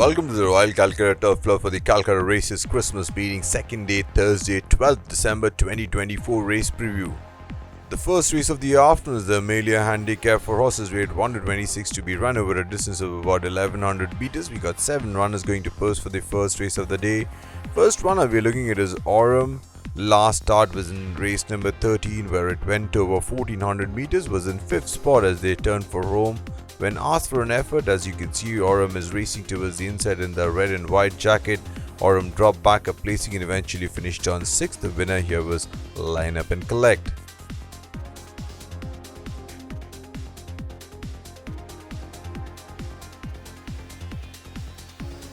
Welcome to the Royal Calcutta Turf Club for the Calcutta Races Christmas meeting, second day, Thursday, 12th December 2024 race preview. The first race of the afternoon is the Amelia Handicap for horses rated 1 to 26 to be run over a distance of about 1100 meters. We got 7 runners going to pose for the first race of the day. First runner we're looking at is Aurum. Last start was in race number 13 where it went over 1400 meters, was in 5th spot as they turned for home. When asked for an effort, as you can see, Aurum is racing towards the inside in the red and white jacket. Aurum dropped back a placing and eventually finished on 6th. The winner here was Line Up and Collect.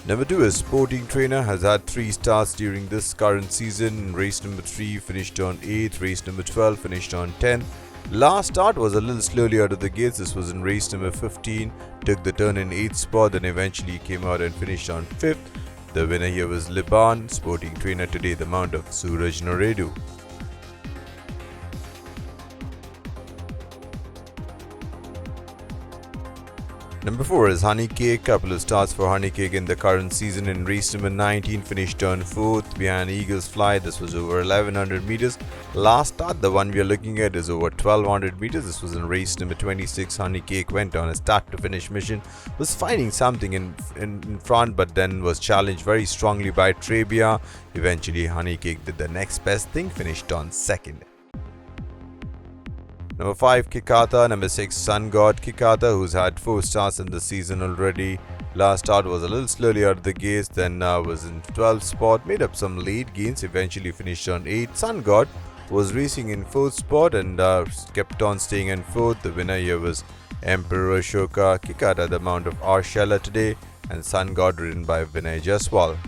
Number 2 is Sporting Trainer, has had 3 starts during this current season. Race number 3 finished on 8th, race number 12 finished on 10th. Last start was a little slowly out of the gates. This was in race number 15, took the turn in 8th spot, then eventually came out and finished on 5th. The winner here was Liban. Sporting Trainer today the mount of Suraj Naredu. Number 4 is Honey Cake. Couple of starts for Honey Cake in the current season. In race number 19 finished on 4th behind Eagles Fly. This was over 1100 meters. Last start, the one we are looking at, is over 1200 meters. This was in race number 26. Honey Cake went on a start to finish mission, was finding something in front, but then was challenged very strongly by Trebia. Eventually Honey Cake did the next best thing, finished on 2nd. Number 5, Calcutta. Number 6, Sun God. Calcutta, who's had 4 starts in the season already. Last start was a little slowly out of the gates, then was in 12th spot, made up some late gains, eventually finished on 8th. Sun God was racing in 4th spot and kept on staying in 4th. The winner here was Emperor Ashoka. Calcutta the mount of Arshella today, and Sun God ridden by Vinay Jaswal.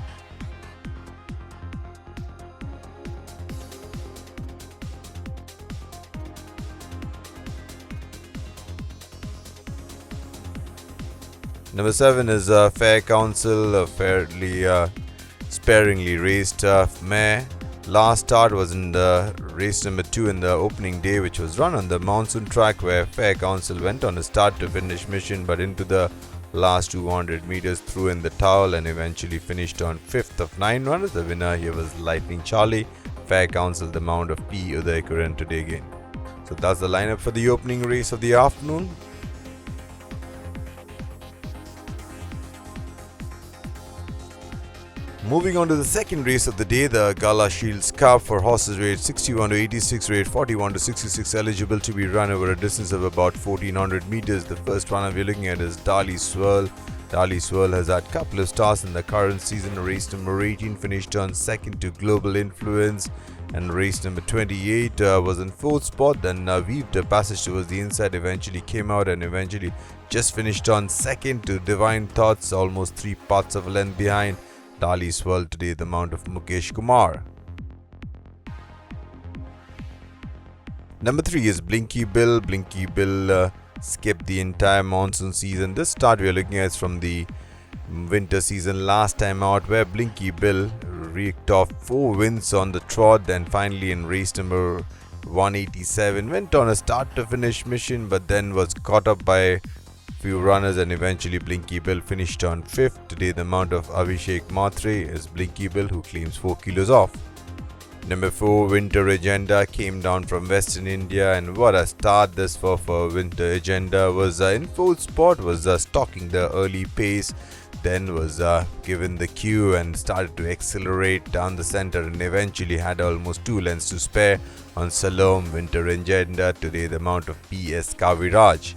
Number 7 is Fair Council, a fairly sparingly raced mare. Last start was in the race number 2 in the opening day, which was run on the monsoon track, where Fair Council went on a start to finish mission, but into the last 200 meters threw in the towel and eventually finished on 5th of 9 runners. The winner here was Lightning Charlie. Fair Council the mount of P. Udaykuran today again. So that's the lineup for the opening race of the afternoon. Moving on to the second race of the day, the Gala Shields Cup for horses rated 61 to 86, rated 41 to 66, eligible to be run over a distance of about 1400 meters. The first runner we're looking at is Dali Swirl. Dali Swirl has had a couple of starts in the current season. Race number 18 finished on 2nd to Global Influence, and race number 28 was in 4th spot, then weaved a passage towards the inside, eventually came out and eventually just finished on 2nd to Divine Thoughts, almost 3 parts of a length behind Dali Swirl today the mount of Mukesh Kumar. Number 3 is Blinky Bill. Blinky Bill skipped the entire monsoon season. This start we are looking at is from the winter season last time out, where Blinky Bill raked off 4 wins on the trot. Then finally in race number 187 went on a start to finish mission, but then was caught up by few runners and eventually Blinky Bill finished on 5th. Today the mount of Abhishek Matre is Blinky Bill, who claims 4 kilos off. Number 4, Winter Agenda, came down from Western India, and what a start this for Winter Agenda. Was in 4th spot, was stalking the early pace, then was given the cue and started to accelerate down the center and eventually had almost 2 lengths to spare on Salom. Winter Agenda today the mount of PS Kaviraj.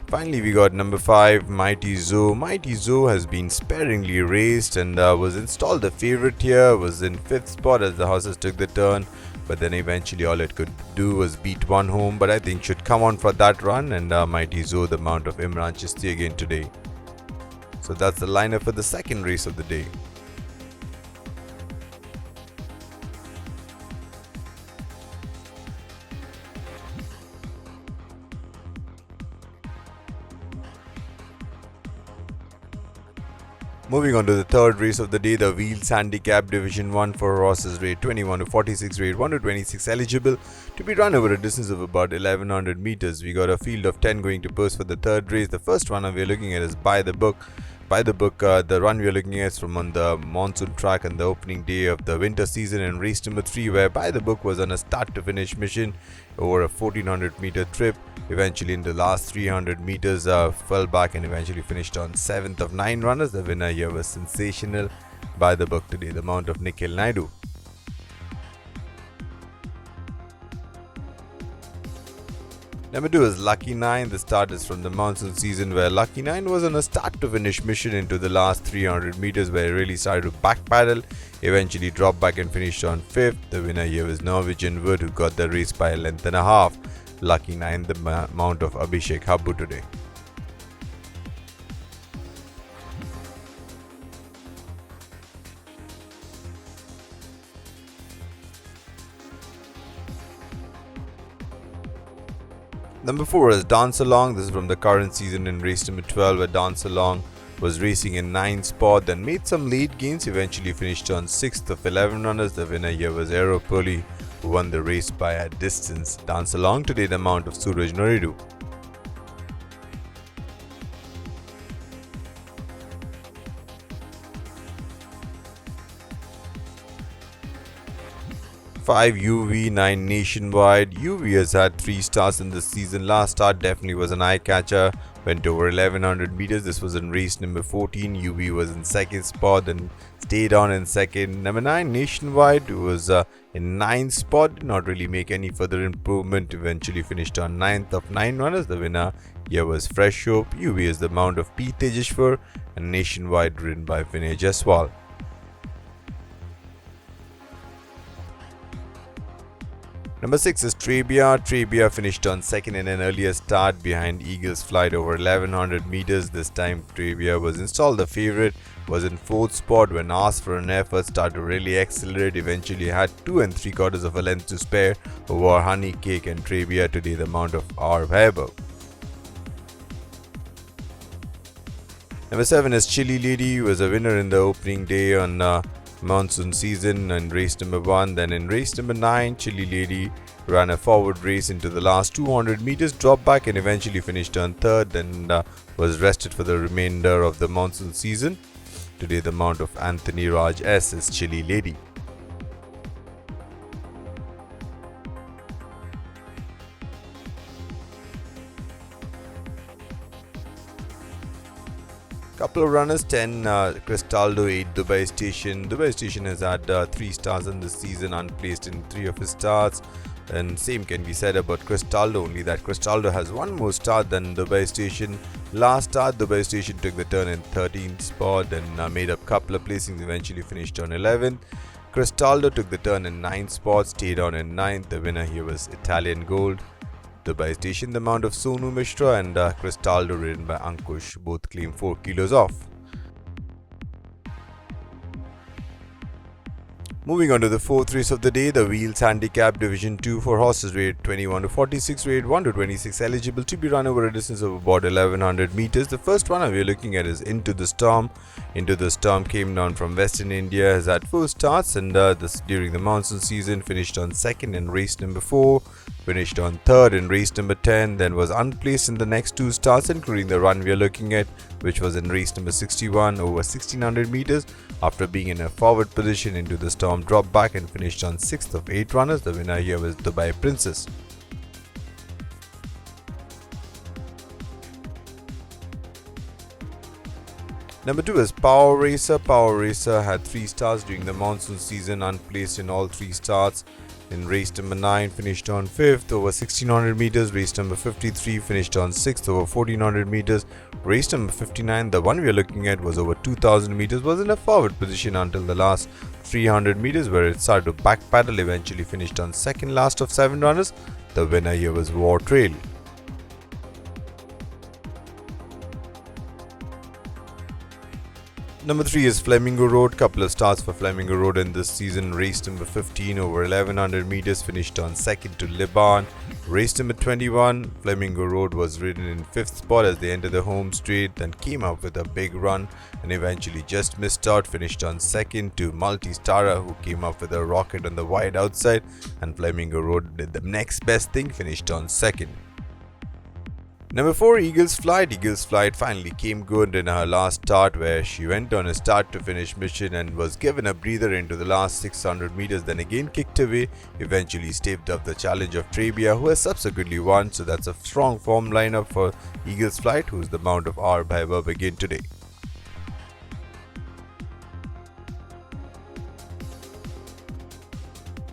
Finally, we got number 5, Mighty Zoo. Mighty Zoo has been sparingly raced and was installed the favorite here, was in 5th spot as the horses took the turn, but then eventually all it could do was beat one home, but I think should come on for that run, and Mighty Zoo the mount of Imran Chisti again today. So that's the lineup for the second race of the day. Moving on to the third race of the day, the Wheels Handicap Division 1 for horses rate 21 to 46, rate 1 to 26, eligible to be run over a distance of about 1100 meters. We got a field of 10 going to purse for the third race. The first one we're looking at is By the Book. The run we're looking at is from on the monsoon track on the opening day of the winter season, and race number 3, where By the Book was on a start to finish mission over a 1400 meter trip. Eventually in the last 300 meters fell back and eventually finished on 7th of 9 runners. The winner here was sensational By the Book today, the mount of Nikhil Naidu. Number 2 is Lucky 9. The start is from the monsoon season, where Lucky 9 was on a start to finish mission into the last 300 meters, where it really started to backpedal, eventually dropped back and finished on 5th. The winner here was Norwegian Wood, who got the race by a length and a half. Lucky 9, the mount of Abhishek Habbu today. Number 4 is Dance Along. This is from the current season in race number 12, where Dance Along was racing in 9th spot, then made some late gains, eventually finished on 6th of 11 runners. The winner here was Aeropoli, who won the race by a distance. Dance Along today, the mount of Suraj Noridu. Five UV9 Nationwide. UV has had 3 starts in this season. Last start definitely was an eye catcher. Went over 1100 meters. This was in race number 14. UV was in 2nd spot, then stayed on in 2nd. Number 9 Nationwide was in 9th spot. Did not really make any further improvement. Eventually finished on 9th of 9 runners. The winner here was Fresh Hope. UV is the mount of P. Tejeshwar, and Nationwide ridden by Vinay Jaswal. Number 6 is Trebia. Trebia finished on 2nd in an earlier start behind Eagle's Flight over 1100 meters. This time Trebia was installed the favourite, was in 4th spot when asked for an effort, started to really accelerate, eventually had 2 3/4 of a length to spare over Honey Cake and Trebia today, the mount of R. Weber. Number 7 is Chili Lady, was a winner in the opening day on monsoon season in race number 1. Then in race number 9, Chili Lady ran a forward race into the last 200 meters, dropped back and eventually finished on 3rd, then was rested for the remainder of the monsoon season. Today the mount of Anthony Raj S is Chili Lady. Couple of runners, 10 Cristaldo, 8 Dubai Station. Dubai Station has had 3 stars in this season, unplaced in 3 of his starts, and same can be said about Cristaldo, only that Cristaldo has 1 more start than Dubai Station. Last start Dubai Station took the turn in 13th spot and made up couple of placings, eventually finished on 11th. Cristaldo took the turn in 9th spot, stayed on in 9th. The winner here was Italian Gold. Dubai Station, the mount of Sonu Mishra, and Cristaldo ridden by Ankush, both claim 4 kilos off. Moving on to the 4th race of the day, the Wheels Handicap Division 2 for horses rate 21 to 46, rate 1 to 26, eligible to be run over a distance of about 1100 meters. The first one we're looking at is Into the Storm. Into the Storm came down from Western India, has had 4 starts and this during the monsoon season, finished on 2nd in race number 4, finished on 3rd in race number 10, then was unplaced in the next 2 starts, including the run we are looking at, which was in race number 61 over 1600 meters. After being in a forward position, Into the Storm dropped back and finished on 6th of 8 runners. The winner here was Dubai Princess. Number 2 is Power Racer. Power Racer had 3 stars during the monsoon season, unplaced in all 3 starts. In race number 9, finished on 5th over 1600 meters. Race number 53, finished on 6th over 1400 meters. Race number 59, the one we are looking at, was over 2000 meters, was in a forward position until the last 300 meters, where it started to backpedal, eventually finished on 2nd last of 7 runners. The winner here was War Trail. Number 3 is Flamingo Road. Couple of starts for Flamingo Road in this season. Race number 15 over 1100 meters finished on second to Liban. Race number 21, Flamingo Road was ridden in 5th spot as they entered the home straight, then came up with a big run and eventually just missed out, finished on second to Multistara, who came up with a rocket on the wide outside, and Flamingo Road did the next best thing, finished on second. Number 4, Eagles Flight. Eagles Flight finally came good in her last start, where she went on a start to finish mission and was given a breather into the last 600 meters, then again kicked away, eventually staved off the challenge of Trebia, who has subsequently won. So that's a strong form lineup for Eagles Flight, who's the mount of our Bhaibab again today.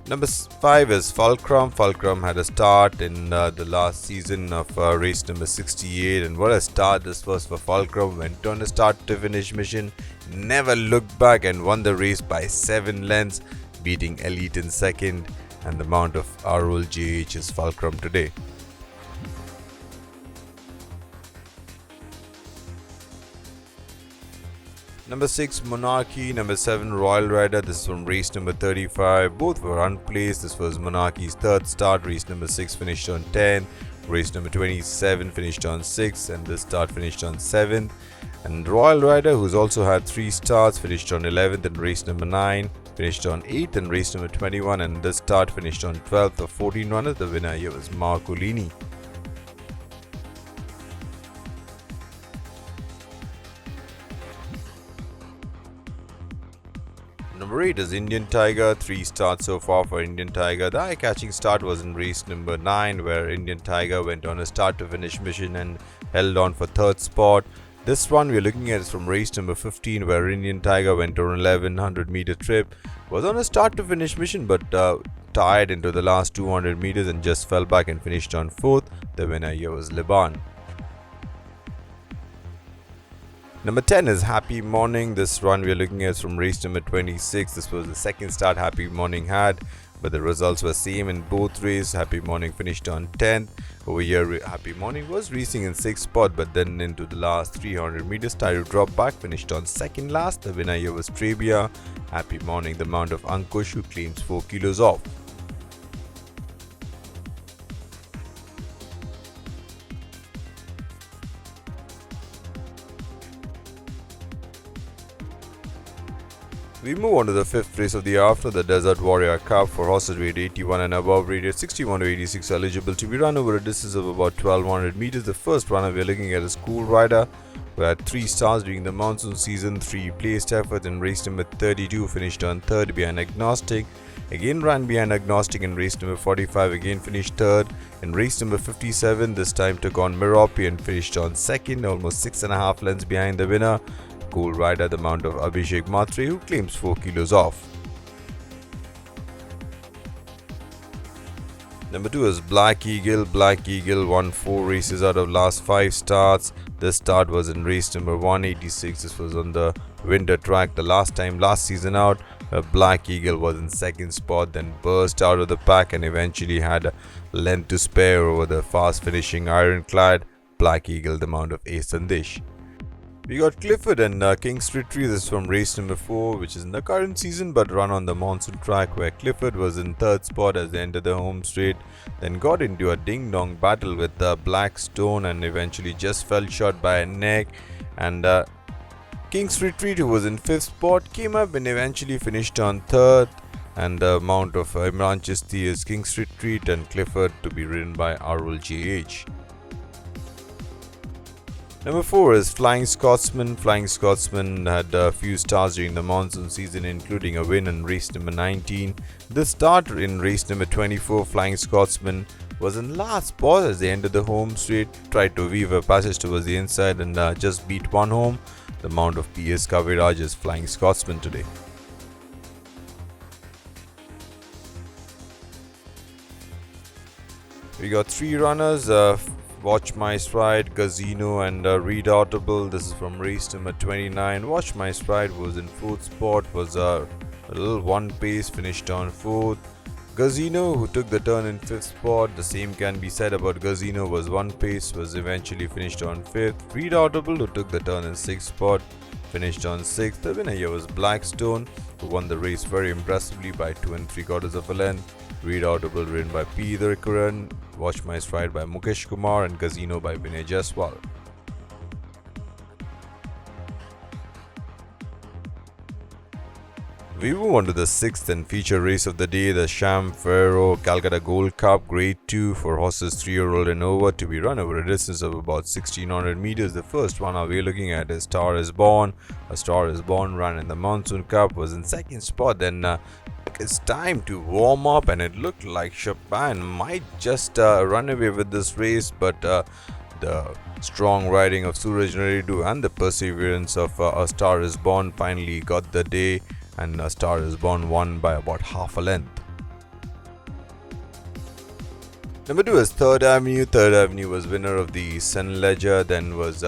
Number 5 is Fulcrum. Fulcrum had a start in the last season of race number 68, and what a start this was for Fulcrum. Went on a start to finish mission, never looked back and won the race by 7 lengths, beating Elite in second, and the mount of our JH is Fulcrum today. Number 6, Monarchy. Number 7, Royal Rider. This is from race number 35. Both were unplaced. This was Monarchy's third start. Race number 6 finished on 10. Race number 27 finished on 6. And this start finished on 7th. And Royal Rider, who's also had 3 starts, finished on 11th. And race number 9 finished on 8th. And race number 21. And this start finished on 12th of 14 runners. The winner here was Marcolini. Number 8 is Indian Tiger. 3 starts so far for Indian Tiger. The eye-catching start was in race number 9, where Indian Tiger went on a start to finish mission and held on for 3rd spot. This one we're looking at is from race number 15, where Indian Tiger went on an 1100 meter trip. Was on a start to finish mission but tired into the last 200 meters and just fell back and finished on 4th. The winner here was Liban. Number 10 is Happy Morning. This run we are looking at is from race number 26. This was the second start Happy Morning had, but the results were same in both races. Happy Morning finished on 10th. Over here, Happy Morning was racing in 6th spot, but then into the last 300 meters, started to drop back, finished on 2nd last. The winner here was Trebia. Happy Morning, the mount of Ankush, who claims 4 kilos off. We move on to the 5th race of the afternoon, the Desert Warrior Cup for horses rated 81 and above, rated 61 to 86, eligible to be run over a distance of about 1200 meters. The first runner we are looking at is Cool Rider, who had 3 stars during the monsoon season, 3 placed efforts. In race number 32 finished on 3rd behind Agnostic. Again ran behind Agnostic in race number 45, again finished 3rd. In race number 57, this time took on Merope and finished on 2nd, almost 6.5 lengths behind the winner. Cool Rider, the mount of Abhishek Matre, who claims 4 kilos off. Number 2 is Black Eagle. Black Eagle won 4 races out of last 5 starts. This start was in race number 186. This was on the winter track the last season out. Black Eagle was in 2nd spot, then burst out of the pack and eventually had a length to spare over the fast finishing Ironclad. Black Eagle, the mount of A. Sandesh. We got Clifford and King's Retreat. This is from race number 4, which is in the current season but run on the monsoon track, where Clifford was in 3rd spot as they entered the home straight, then got into a ding-dong battle with Blackstone and eventually just fell short by a neck. And King's Retreat, who was in 5th spot, came up and eventually finished on 3rd. And the mount of Imran Chisti is King's Retreat, and Clifford to be ridden by Arul JH. Number 4 is Flying Scotsman. Flying Scotsman had a few stars during the monsoon season, including a win in race number 19. The start in race number 24, Flying Scotsman was in last spot as they entered the home straight, tried to weave a passage towards the inside and just beat one home. The mount of PS Kaviraj is Flying Scotsman today. We got 3 runners. Watch My Stride, Casino and Redoubtable. This is from race number 29. Watch My Stride was in 4th spot, was a little one pace, finished on 4th. Gazino, who took the turn in 5th spot. The same can be said about Gazino, was one pace, was eventually finished on 5th. Redoubtable, who took the turn in 6th spot, finished on 6th. The winner here was Blackstone, who won the race very impressively by 2 3/4 of a length. Redoubtable ridden by P. Dhirikaran, Watch My Stride by Mukesh Kumar, and Gazino by Vinay Jaswal. We move on to the 6th and feature race of the day, the Sham Faro Calcutta Gold Cup Grade 2 for horses 3-year-old and over, to be run over a distance of about 1600 meters. The first one we're looking at is Star Is Born. A Star Is Born run in the Monsoon Cup, was in 2nd spot. Then it's time to warm up, and it looked like Chopin might just run away with this race, but the strong riding of Suraj Naridu and the perseverance of A Star Is Born finally got the day, and A Star Is Born won by about half a length. Number 2 is Third Avenue. Third Avenue was winner of the Sun Ledger, then was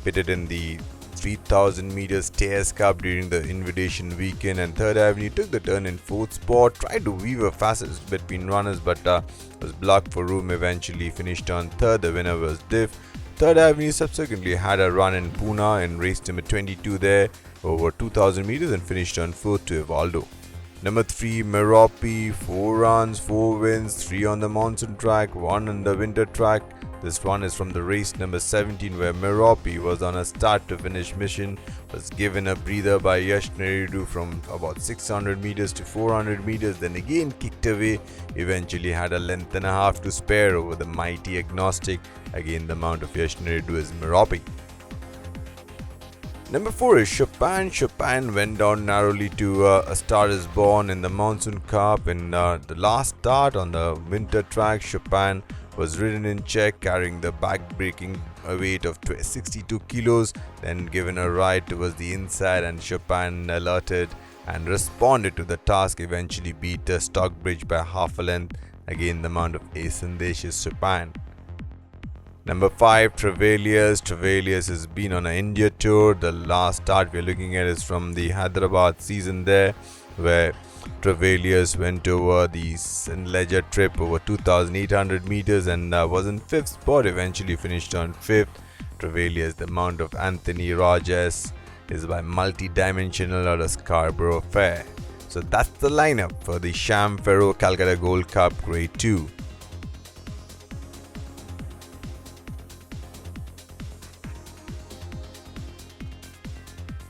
pitted in the 3000 meters Stairs Cup during the invitation weekend, and Third Avenue took the turn in 4th spot, tried to weave a fastest between runners, but was blocked for room, eventually finished on 3rd. The winner was Diff. Third Avenue subsequently had a run in Pune in race number 22 there, over 2000 meters, and finished on 4th to Evaldo. Number 3, Merope, 4 runs, 4 wins, 3 on the monsoon track, 1 on the winter track. This one is from the race number 17, where Merope was on a start to finish mission, was given a breather by Yash Neridu from about 600 meters to 400 meters, then again kicked away, eventually had a length and a half to spare over the mighty agnostic. Again, the mount of Yash Neridu is Merope. Number 4 is Chopin. Chopin went down narrowly to A Star Is Born in the Monsoon Cup. In the last start on the winter track, Chopin was ridden in check, carrying the back-breaking weight of 62 kilos, then given a ride towards the inside, and Chopin alerted and responded to the task, eventually beat Stockbridge by half a length. Again, the mount of A. Sandesh is Chopin. Number 5, Travailius. Travailius has been on an India tour. The last start we're looking at is from the Hyderabad season there, where Travailius went over the Sun Ledger trip over 2800 meters and was in 5th spot, eventually finished on 5th. Travailius, the mount of Anthony Rogers, is by multi-dimensional out of Scarborough Fair. So that's the lineup for the Sham Faro Calcutta Gold Cup Grade 2.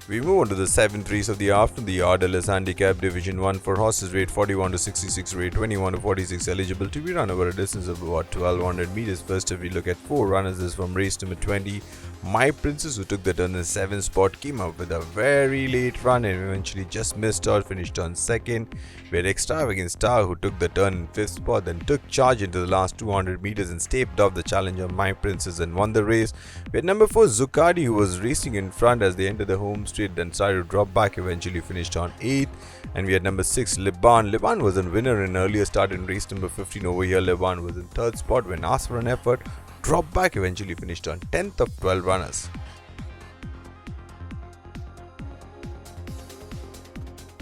We move on to the 7th race of the afternoon, the Ardelis Handicap Division 1 for horses rate 41 to 66, rate 21 to 46, eligible to be run over a distance of about 1200 meters. First, if we look at 4 runners, this is from race number 20. My Princess, who took the turn in 7th spot, came up with a very late run and eventually just missed out, finished on 2nd. We had Extravagant Star, who took the turn in 5th spot, then took charge into the last 200 meters and staved off the challenge of My Princess and won the race. We had number 4, Zuccardi, who was racing in front as they entered the home straight, then started to drop back, eventually finished on 8th. And we had number 6, Liban. Liban was a winner in earlier start in race number 15. Over here, Liban was in 3rd spot when asked for an effort, dropped back, eventually finished on 10th of 12 runners.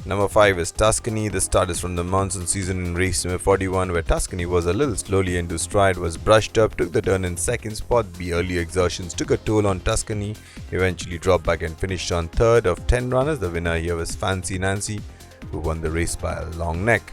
Number 5 is Tuscany. The start is from the monsoon season in race number 41, where Tuscany was a little slowly into stride, was brushed up, took the turn in 2nd spot. The early exertions took a toll on Tuscany, eventually dropped back and finished on 3rd of 10 runners. The winner here was Fancy Nancy, who won the race by a long neck.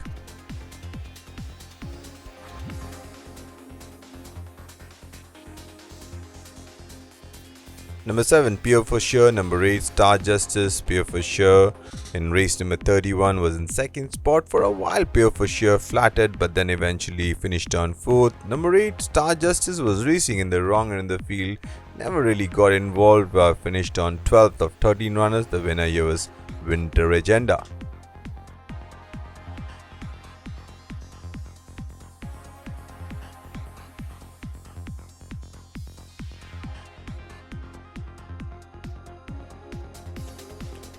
Number 7, Pure For Sure. Number 8, Star Justice. Pure For Sure in race number 31 was in 2nd spot. For a while, Pure For Sure flattered, but then eventually finished on 4th. Number 8, Star Justice was racing in the wrong end of the field, never really got involved, finished on 12th of 13 runners. The winner here was Winter Agenda.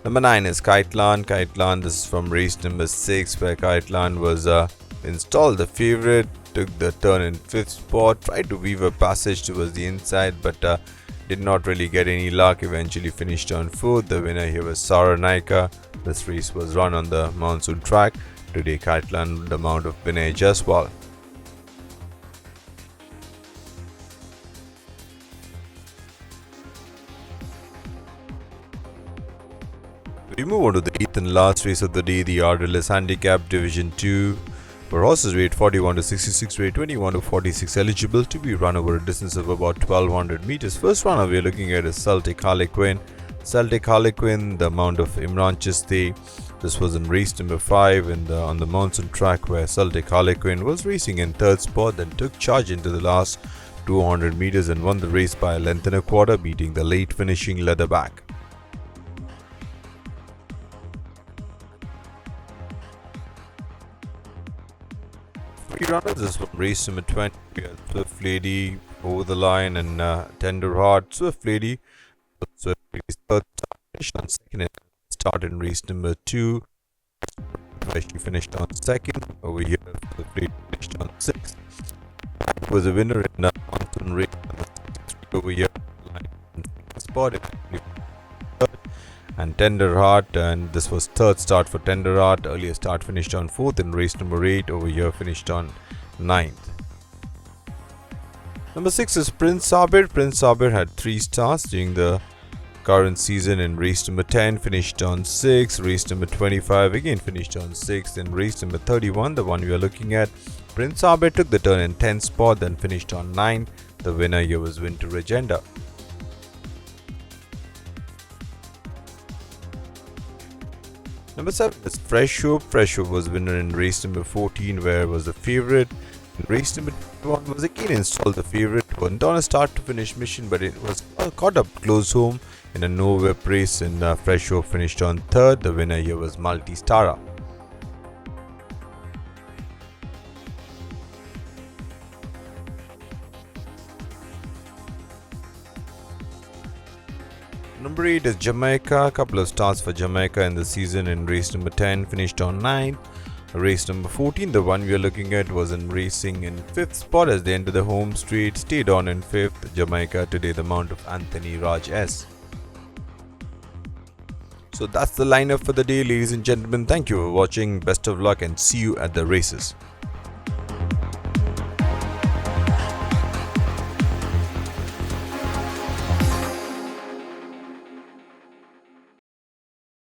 Number 9 is Kiteland. Kiteland, this is from race number 6, where Kiteland was installed the favourite, took the turn in 5th spot, tried to weave a passage towards the inside, but did not really get any luck, eventually finished on 4th. The winner here was Saranaika. This race was run on the monsoon track. today Catalan, the mount of Vinay Jaswal. We move on to the 8th and last race of the day, the RLS Handicap Division 2, where horses rate 41 to 66, rate 21 to 46, eligible to be run over a distance of about 1200 meters. First runner we are looking at is Celtic Harlequin. Celtic Harlequin, the mount of Imran Chisti. This was in race number 5 on the monsoon track, where Celtic Harlequin was racing in 3rd spot, then took charge into the last 200 meters and won the race by a length and a quarter, beating the late finishing Leatherback. Three runners is from race number 20. We have Swift Lady, Over the Line, and Tender Heart. Swift Lady's third start, finished on second, and started in race number 2, where she finished on second. Over here, Swift Lady finished on 6th. It was a winner in monsoon race number 63 over here. Spot and Tender Heart, and this was 3rd start for Tender Heart. Earlier start finished on 4th in race number 8. Over here finished on 9th. Number 6 is Prince Sabir. Prince Sabir had 3 starts during the current season. In race number 10 finished on 6th, race number 25 again finished on 6th, and race number 31, the one we are looking at, Prince Sabir took the turn in 10th spot, then finished on 9th. The winner here was Winter Agenda. Number 7 is Fresh Hope. Fresh Hope was winner in race number 14, where was the favourite. In race number 21 was again installed the favourite. Went on a start to finish mission, but it was caught up close home in a no-whip race, and Fresh Hope finished on 3rd. The winner here was Multi Stara. Number 8 is Jamaica. A couple of starts for Jamaica in the season. In race number 10 finished on 9th. Race number 14, the one we are looking at, was in racing in 5th spot as they entered the home straight. Stayed on in 5th. Jamaica today the mount of Anthony Raj S. So that's the lineup for the day, ladies and gentlemen. Thank you for watching. Best of luck and see you at the races.